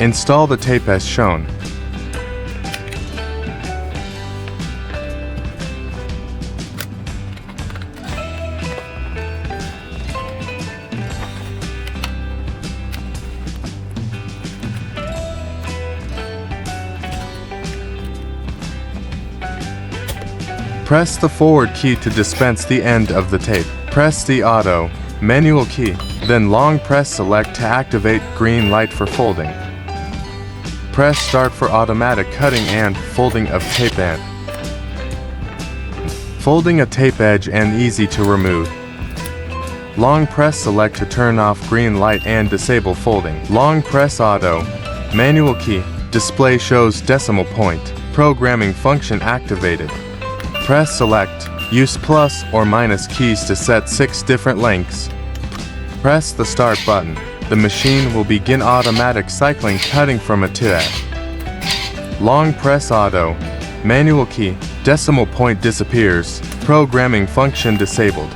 Install the tape as shown. Press the forward key to dispense the end of the tape. Press the auto, manual key, then long press select to activate green light for folding. Press start for automatic cutting and folding of tape end. Folding a tape edge and easy to remove. Long press select to turn off green light and disable folding. Long press auto, manual key, display shows decimal point, programming function activated. Press select, use plus or minus keys to set 6 different lengths. Press the start button. The machine will begin automatic cycling cutting from A to A. Long press auto, manual key, decimal point disappears, programming function disabled.